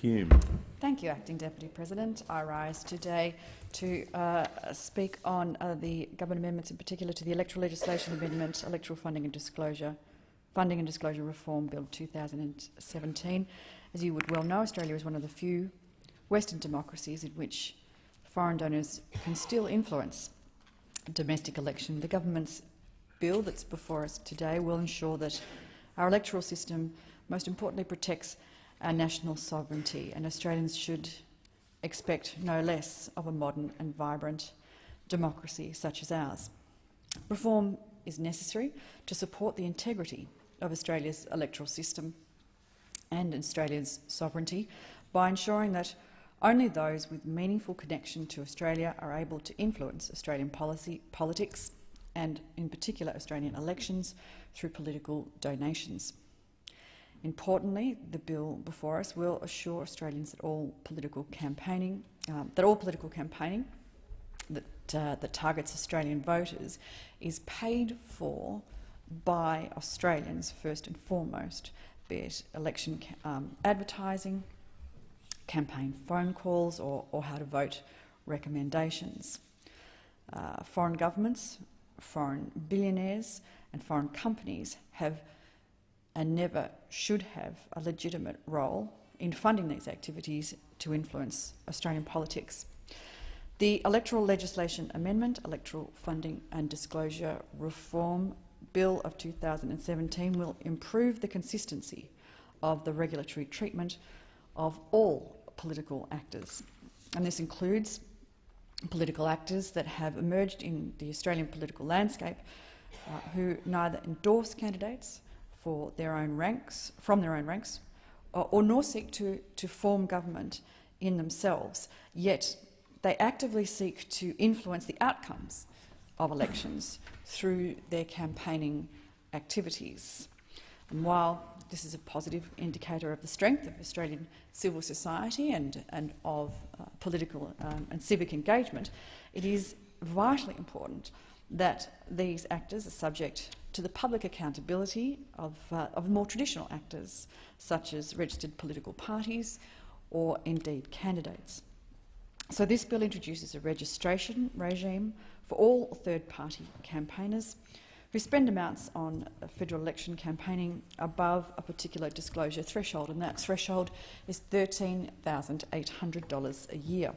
Hume. Thank you, Acting Deputy President. I rise today to speak on the government amendments, in particular to the electoral legislation amendment, Electoral Funding and Disclosure Reform Bill 2017. As you would well know, Australia is one of the few Western democracies in which foreign donors can still influence domestic election. The government's bill that's before us today will ensure that our electoral system, most importantly, protects our national sovereignty, and Australians should expect no less of a modern and vibrant democracy such as ours. Reform is necessary to support the integrity of Australia's electoral system and Australia's sovereignty by ensuring that only those with meaningful connection to Australia are able to influence Australian politics and, in particular, Australian elections through political donations. Importantly, the bill before us will assure Australians that all political campaigning that targets Australian voters is paid for by Australians first and foremost, be it election advertising, campaign phone calls or how to vote recommendations. Foreign governments, foreign billionaires and foreign companies have and never should have a legitimate role in funding these activities to influence Australian politics. The Electoral Legislation Amendment, Electoral Funding and Disclosure Reform Bill of 2017 will improve the consistency of the regulatory treatment of all political actors. And this includes political actors that have emerged in the Australian political landscape who neither endorse candidates from their own ranks, or nor seek to form government in themselves, yet they actively seek to influence the outcomes of elections through their campaigning activities. And while this is a positive indicator of the strength of Australian civil society and of political and civic engagement, it is vitally important that these actors are subject to the public accountability of more traditional actors, such as registered political parties or indeed candidates. So this bill introduces a registration regime for all third-party campaigners who spend amounts on federal election campaigning above a particular disclosure threshold, and that threshold is $13,800 a year.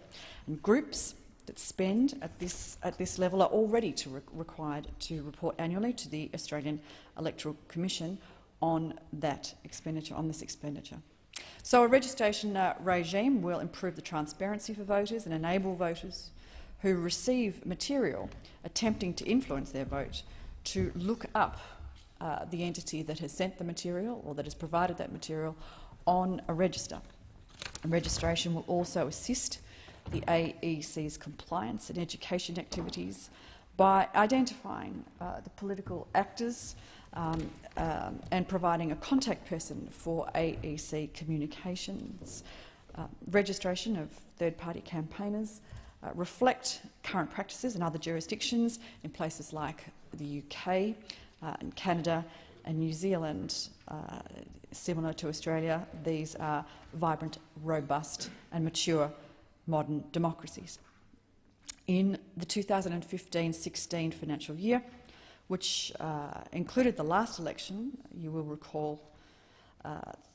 And groups that spend at this level are already required to report annually to the Australian Electoral Commission on this expenditure. So a registration regime will improve the transparency for voters and enable voters who receive material attempting to influence their vote to look up the entity that has sent the material or that has provided that material on a register. And registration will also assist the AEC's compliance and education activities by identifying the political actors and providing a contact person for AEC communications. Registration of third-party campaigners reflect current practices in other jurisdictions in places like the UK and Canada and New Zealand. Similar to Australia, these are vibrant, robust and mature modern democracies. In the 2015-16 financial year, which included the last election, you will recall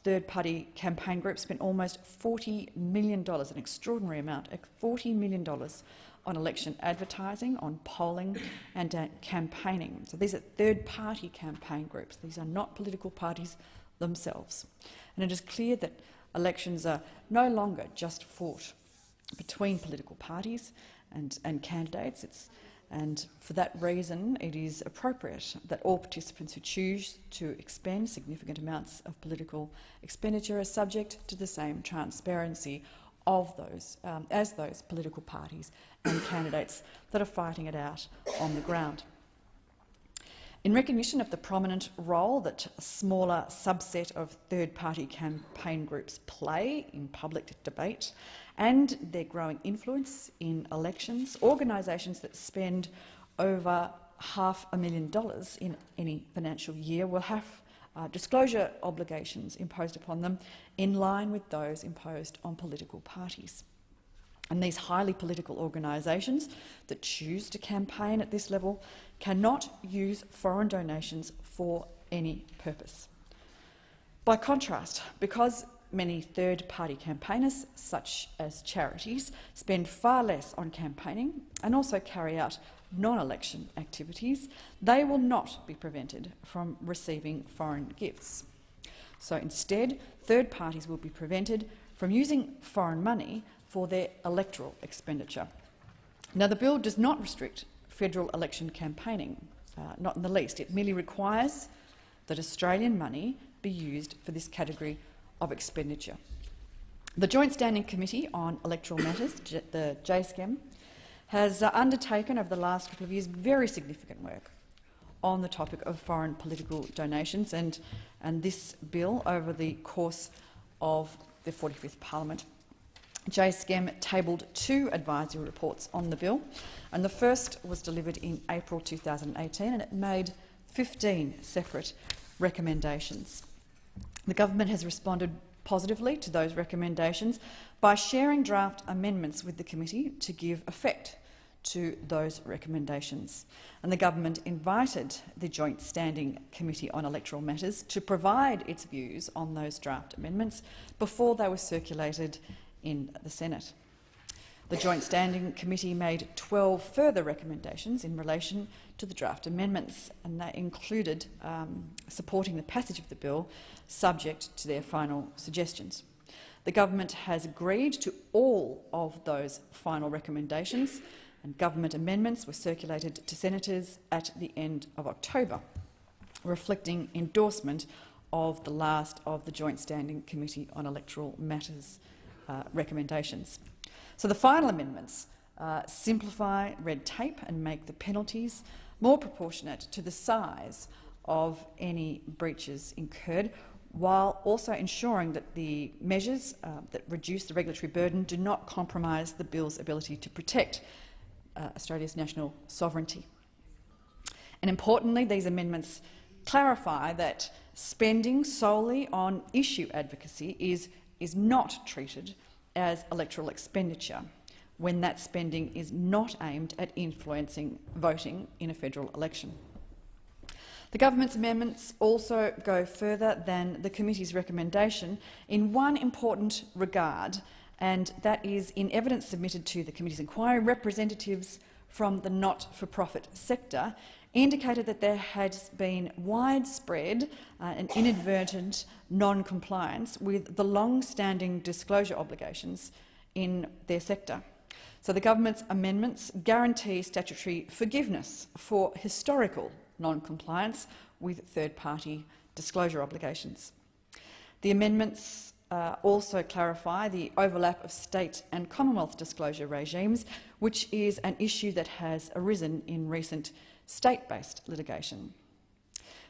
third-party campaign groups spent almost $40 million, an extraordinary amount, $40 million on election advertising, on polling and campaigning. So these are third-party campaign groups. These are not political parties themselves. And it is clear that elections are no longer just fought between political parties and candidates. And for that reason, it is appropriate that all participants who choose to expend significant amounts of political expenditure are subject to the same transparency of those as those political parties and candidates that are fighting it out on the ground. In recognition of the prominent role that a smaller subset of third-party campaign groups play in public debate and their growing influence in elections, organisations that spend over $500,000 in any financial year will have disclosure obligations imposed upon them in line with those imposed on political parties. And these highly political organisations that choose to campaign at this level cannot use foreign donations for any purpose. By contrast, because many third-party campaigners, such as charities, spend far less on campaigning and also carry out non-election activities, they will not be prevented from receiving foreign gifts. So instead, third parties will be prevented from using foreign money for their electoral expenditure. Now, the bill does not restrict federal election campaigning, not in the least. It merely requires that Australian money be used for this category of expenditure. The Joint Standing Committee on Electoral Matters, the JSCEM, has undertaken over the last couple of years very significant work on the topic of foreign political donations, and this bill over the course of the 45th Parliament. JSCEM tabled 2 advisory reports on the bill, and the first was delivered in April 2018, and it made 15 separate recommendations. The government has responded positively to those recommendations by sharing draft amendments with the committee to give effect to those recommendations. And the government invited the Joint Standing Committee on Electoral Matters to provide its views on those draft amendments before they were circulated in the Senate. The Joint Standing Committee made 12 further recommendations in relation to the draft amendments, and that included supporting the passage of the bill subject to their final suggestions. The government has agreed to all of those final recommendations, and government amendments were circulated to senators at the end of October, reflecting endorsement of the last of the Joint Standing Committee on Electoral Matters recommendations. So the final amendments simplify red tape and make the penalties more proportionate to the size of any breaches incurred, while also ensuring that the measures that reduce the regulatory burden do not compromise the bill's ability to protect Australia's national sovereignty. And importantly, these amendments clarify that spending solely on issue advocacy is not treated as electoral expenditure when that spending is not aimed at influencing voting in a federal election. The government's amendments also go further than the committee's recommendation in one important regard, and that is in evidence submitted to the committee's inquiry, representatives from the not-for-profit sector indicated that there has been widespread and inadvertent non-compliance with the long-standing disclosure obligations in their sector. So the government's amendments guarantee statutory forgiveness for historical non-compliance with third-party disclosure obligations. The amendments also clarify the overlap of state and Commonwealth disclosure regimes, which is an issue that has arisen in recent state-based litigation.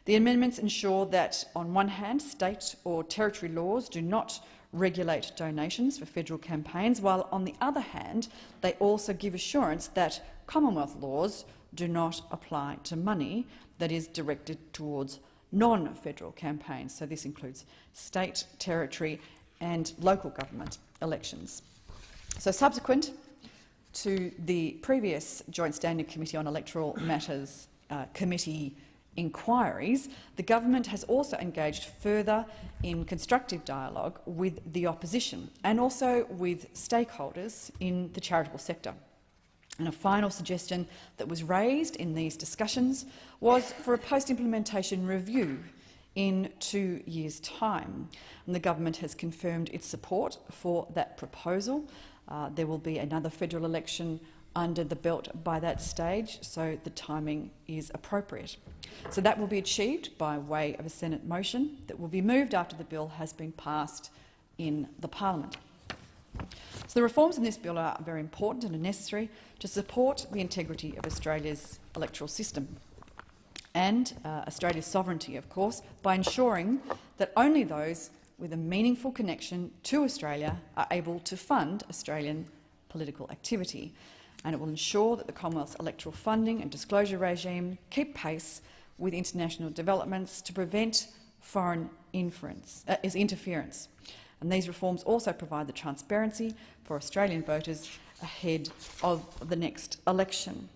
The amendments ensure that, on one hand, state or territory laws do not regulate donations for federal campaigns, while on the other hand, they also give assurance that Commonwealth laws do not apply to money that is directed towards non-federal campaigns. So this includes state, territory and local government elections. So subsequent to the previous Joint Standing Committee on Electoral Matters committee inquiries, the government has also engaged further in constructive dialogue with the opposition and also with stakeholders in the charitable sector. And a final suggestion that was raised in these discussions was for a post-implementation review in 2 years' time. And the government has confirmed its support for that proposal. There will be another federal election under the belt by that stage, so the timing is appropriate. So that will be achieved by way of a Senate motion that will be moved after the bill has been passed in the Parliament. So the reforms in this bill are very important and are necessary to support the integrity of Australia's electoral system and Australia's sovereignty, of course, by ensuring that only those with a meaningful connection to Australia are able to fund Australian political activity. And it will ensure that the Commonwealth's electoral funding and disclosure regime keep pace with international developments to prevent foreign interference. And these reforms also provide the transparency for Australian voters ahead of the next election.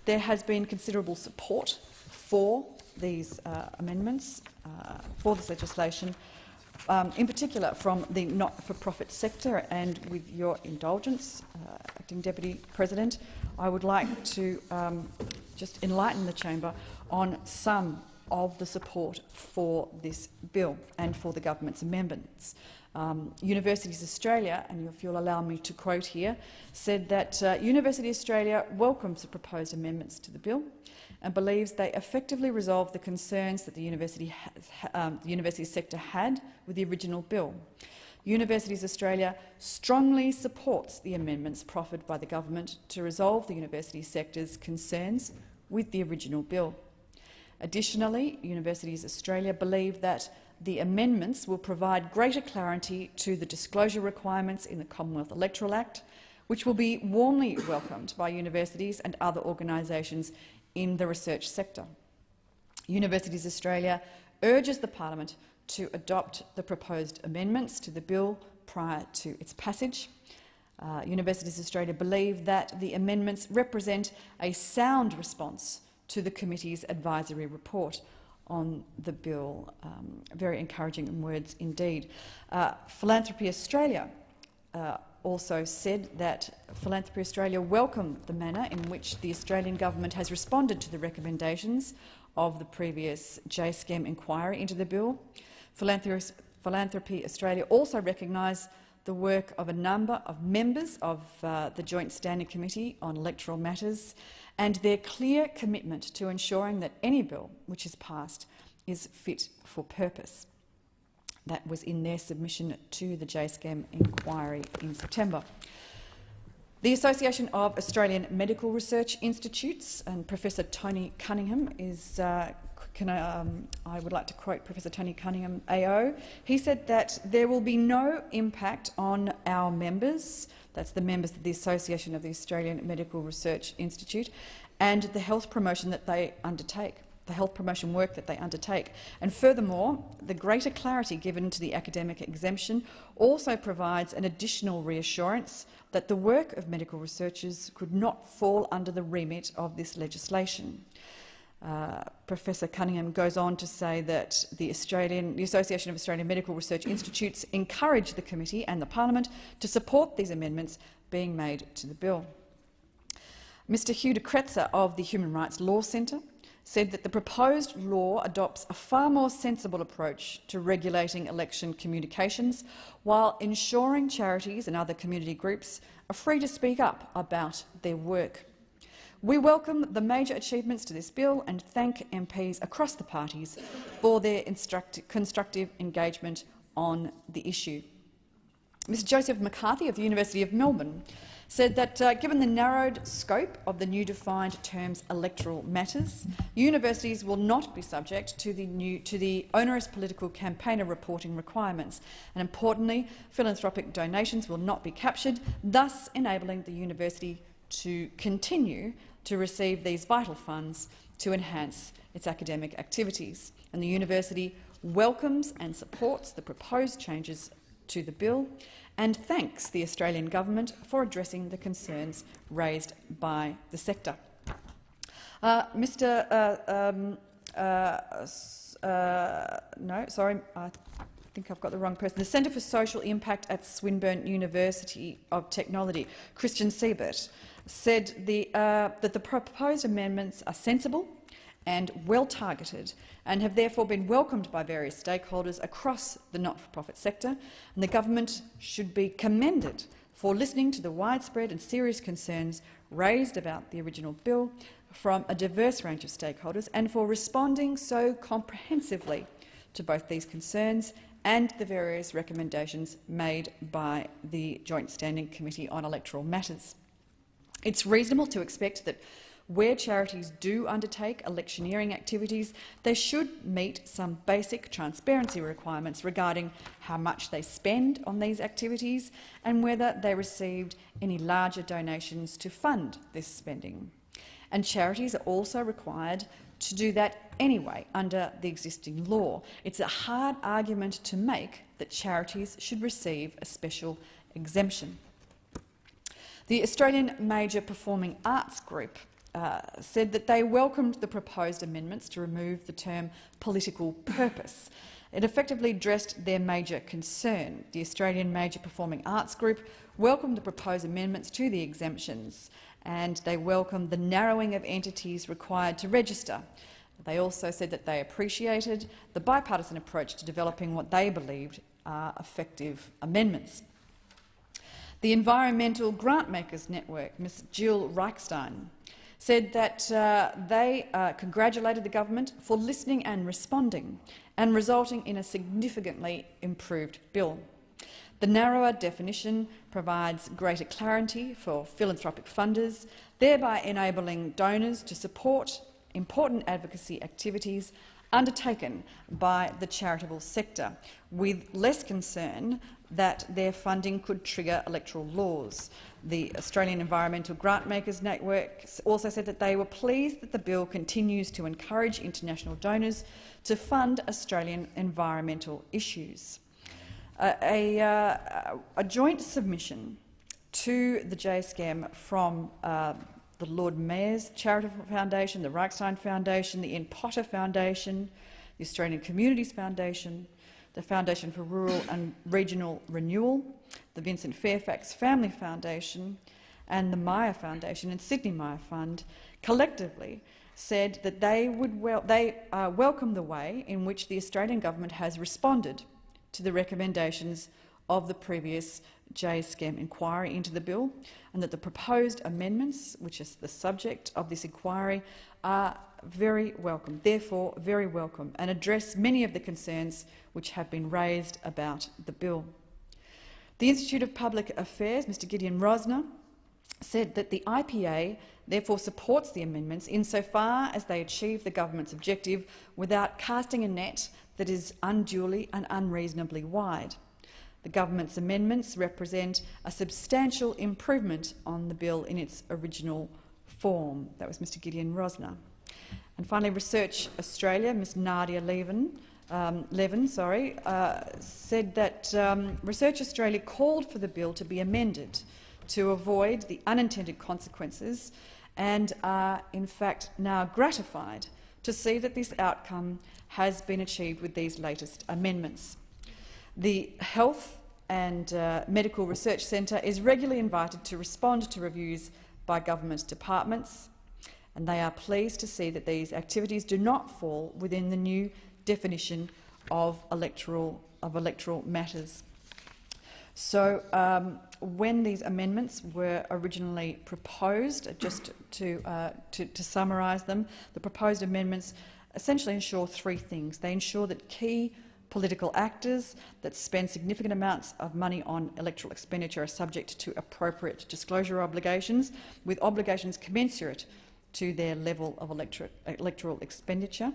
There has been considerable support for these amendments, for this legislation, in particular from the not-for-profit sector, and with your indulgence, Acting Deputy President, I would like to just enlighten the chamber on some of the support for this bill and for the government's amendments. Universities Australia, and if you'll allow me to quote here, said that University Australia welcomes the proposed amendments to the bill and believes they effectively resolve the concerns that the university sector had with the original bill. Universities Australia strongly supports the amendments proffered by the government to resolve the university sector's concerns with the original bill. Additionally, Universities Australia believe that the amendments will provide greater clarity to the disclosure requirements in the Commonwealth Electoral Act, which will be warmly welcomed by universities and other organisations in the research sector. Universities Australia urges the Parliament to adopt the proposed amendments to the bill prior to its passage. Universities Australia believe that the amendments represent a sound response to the committee's advisory report on the bill. Very encouraging words indeed. Philanthropy Australia also said that Philanthropy Australia welcomed the manner in which the Australian government has responded to the recommendations of the previous JSCEM inquiry into the bill. Philanthropy Australia also recognised the work of a number of members of the Joint Standing Committee on Electoral Matters and their clear commitment to ensuring that any bill which is passed is fit for purpose. That was in their submission to the JSCEM inquiry in September. The Association of Australian Medical Research Institutes and Professor Tony Cunningham is I would like to quote Professor Tony Cunningham, AO. He said that there will be no impact on our members, that's the members of the Association of the Australian Medical Research Institute, and the health promotion that they undertake, the health promotion work that they undertake. And furthermore, the greater clarity given to the academic exemption also provides an additional reassurance that the work of medical researchers could not fall under the remit of this legislation. Professor Cunningham goes on to say that the Association of Australian Medical Research Institutes encourage the committee and the Parliament to support these amendments being made to the bill. Mr Hugh de Kretzer of the Human Rights Law Centre said that the proposed law adopts a far more sensible approach to regulating election communications while ensuring charities and other community groups are free to speak up about their work. We welcome the major achievements to this bill and thank MPs across the parties for their constructive engagement on the issue. Mr Joseph McCarthy of the University of Melbourne said that given the narrowed scope of the new defined terms electoral matters, universities will not be subject to the onerous political campaigner reporting requirements, and importantly, philanthropic donations will not be captured, thus enabling the university to continue to receive these vital funds to enhance its academic activities. And the university welcomes and supports the proposed changes to the bill and thanks the Australian government for addressing the concerns raised by the sector. I think I've got the wrong person. The Centre for Social Impact at Swinburne University of Technology, Christian Siebert, said that the proposed amendments are sensible and well-targeted and have therefore been welcomed by various stakeholders across the not-for-profit sector, and the government should be commended for listening to the widespread and serious concerns raised about the original bill from a diverse range of stakeholders and for responding so comprehensively to both these concerns and the various recommendations made by the Joint Standing Committee on Electoral Matters. It's reasonable to expect that where charities do undertake electioneering activities, they should meet some basic transparency requirements regarding how much they spend on these activities and whether they received any larger donations to fund this spending. And charities are also required to do that anyway under the existing law. It's a hard argument to make that charities should receive a special exemption. The Australian Major Performing Arts Group said that they welcomed the proposed amendments to remove the term political purpose. It effectively addressed their major concern. The Australian Major Performing Arts Group welcomed the proposed amendments to the exemptions, and they welcomed the narrowing of entities required to register. They also said that they appreciated the bipartisan approach to developing what they believed are effective amendments. The Environmental Grantmakers Network, Ms Jill Reichstein, said that they congratulated the government for listening and responding and resulting in a significantly improved bill. The narrower definition provides greater clarity for philanthropic funders, thereby enabling donors to support important advocacy activities undertaken by the charitable sector, with less concern that their funding could trigger electoral laws. The Australian Environmental Grantmakers Network also said that they were pleased that the bill continues to encourage international donors to fund Australian environmental issues. A joint submission to the JSCAM from the Lord Mayor's Charitable Foundation, the Reichstein Foundation, the Ian Potter Foundation, the Australian Communities Foundation, the Foundation for Rural and Regional Renewal, the Vincent Fairfax Family Foundation and the Myer Foundation and Sydney Myer Fund collectively said that they would welcome the way in which the Australian government has responded to the recommendations of the previous JSCAM inquiry into the bill, and that the proposed amendments, which is the subject of this inquiry, are very welcome, therefore very welcome, and address many of the concerns which have been raised about the bill. The Institute of Public Affairs, Mr Gideon Rosner, said that the IPA therefore supports the amendments insofar as they achieve the government's objective without casting a net that is unduly and unreasonably wide. The government's amendments represent a substantial improvement on the bill in its original form. That was Mr Gideon Rosner. And finally, Research Australia, Ms Nadia Levin, said that Research Australia called for the bill to be amended to avoid the unintended consequences and are in fact now gratified to see that this outcome has been achieved with these latest amendments. The Health and Medical Research Centre is regularly invited to respond to reviews by government departments, and they are pleased to see that these activities do not fall within the new definition of electoral matters. So when these amendments were originally proposed, just to summarise them, the proposed amendments essentially ensure three things. They ensure that key political actors that spend significant amounts of money on electoral expenditure are subject to appropriate disclosure obligations, with obligations commensurate to their level of electoral expenditure.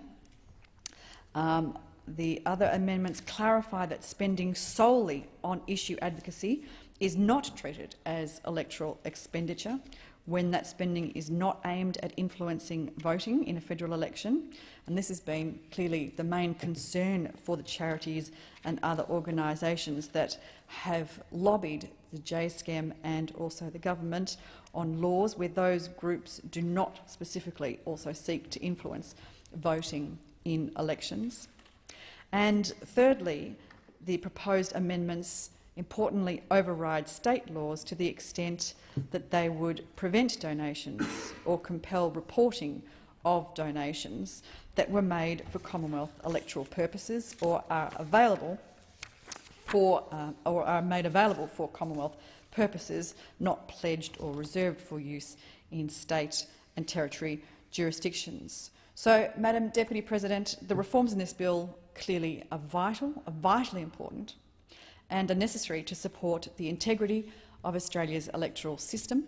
The other amendments clarify that spending solely on issue advocacy is not treated as electoral expenditure when that spending is not aimed at influencing voting in a federal election. And this has been clearly the main concern for the charities and other organisations that have lobbied the JSCAM and also the government on laws where those groups do not specifically also seek to influence voting in elections. And thirdly, the proposed amendments importantly override state laws to the extent that they would prevent donations or compel reporting of donations that were made for Commonwealth electoral purposes or are made available for Commonwealth purposes not pledged or reserved for use in state and territory jurisdictions. So, Madam Deputy President, the reforms in this bill clearly are vitally important and are necessary to support the integrity of Australia's electoral system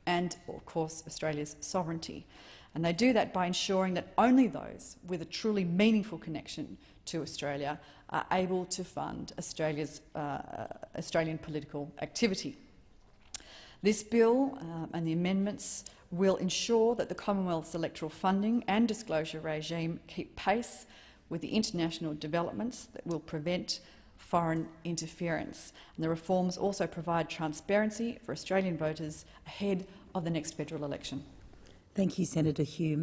and, of course, Australia's sovereignty. And they do that by ensuring that only those with a truly meaningful connection to Australia are able to fund Australia's Australian political activity. This bill and the amendments will ensure that the Commonwealth's electoral funding and disclosure regime keep pace with the international developments that will prevent foreign interference. And the reforms also provide transparency for Australian voters ahead of the next federal election. Thank you, Senator Hume.